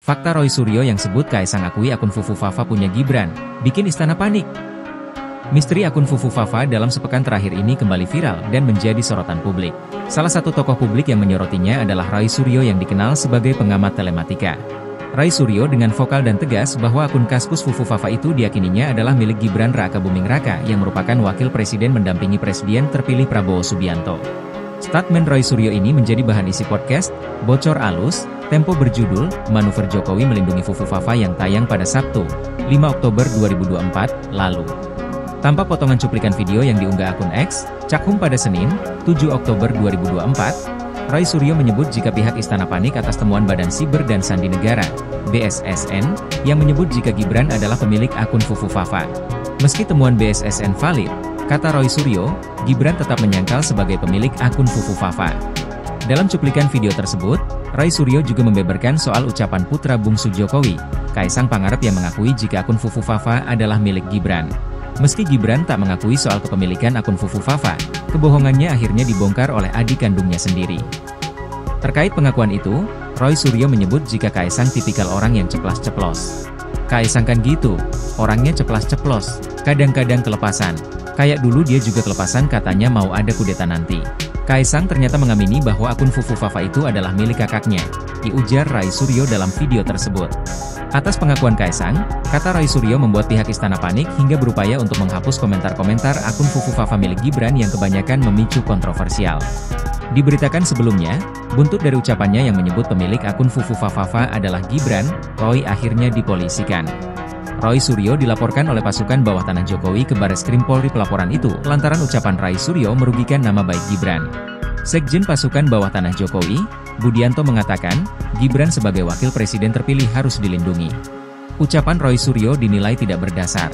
Fakta Roy Suryo yang sebut Kaesang akui akun Fufu Fafa punya Gibran, bikin istana panik. Misteri akun Fufu Fafa dalam sepekan terakhir ini kembali viral dan menjadi sorotan publik. Salah satu tokoh publik yang menyorotinya adalah Roy Suryo yang dikenal sebagai pengamat telematika. Roy Suryo dengan vokal dan tegas bahwa akun Kaskus Fufu Fafa itu diyakininya adalah milik Gibran Raka Buming Raka yang merupakan wakil presiden mendampingi Presiden terpilih Prabowo Subianto. Statement Roy Suryo ini menjadi bahan isi podcast, Bocor Alus, Tempo berjudul, Manuver Jokowi Melindungi Fufu Fafa yang tayang pada Sabtu, 5 Oktober 2024, lalu. Tanpa potongan cuplikan video yang diunggah akun X, Cakhum pada Senin, 7 Oktober 2024, Roy Suryo menyebut jika pihak Istana panik atas temuan Badan Siber dan Sandi Negara, BSSN, yang menyebut jika Gibran adalah pemilik akun Fufu Fafa. Meski temuan BSSN valid, kata Roy Suryo, Gibran tetap menyangkal sebagai pemilik akun Fufu Fafa. Dalam cuplikan video tersebut, Roy Suryo juga membeberkan soal ucapan putra bungsu Jokowi, Kaesang Pangarep yang mengakui jika akun Fufu Fafa adalah milik Gibran. Meski Gibran tak mengakui soal kepemilikan akun Fufu Fafa, kebohongannya akhirnya dibongkar oleh adik kandungnya sendiri. Terkait pengakuan itu, Roy Suryo menyebut jika Kaesang tipikal orang yang ceplas-ceplos. Kaesang kan gitu, orangnya ceplas-ceplos, kadang-kadang kelepasan. Kayak dulu dia juga kelepasan katanya mau ada kudeta nanti. Kaesang ternyata mengamini bahwa akun Fufu Fafa itu adalah milik kakaknya, diujar Roy Suryo dalam video tersebut. Atas pengakuan Kaesang, kata Roy Suryo membuat pihak Istana panik hingga berupaya untuk menghapus komentar-komentar akun Fufu Fafa milik Gibran yang kebanyakan memicu kontroversial. Diberitakan sebelumnya, buntut dari ucapannya yang menyebut pemilik akun Fufu Fafa adalah Gibran, Roy akhirnya dipolisikan. Roy Suryo dilaporkan oleh pasukan bawah tanah Jokowi ke Bareskrim Polri. Pelaporan itu lantaran ucapan Roy Suryo merugikan nama baik Gibran. Sekjen pasukan bawah tanah Jokowi, Budianto mengatakan, Gibran sebagai wakil presiden terpilih harus dilindungi. Ucapan Roy Suryo dinilai tidak berdasar.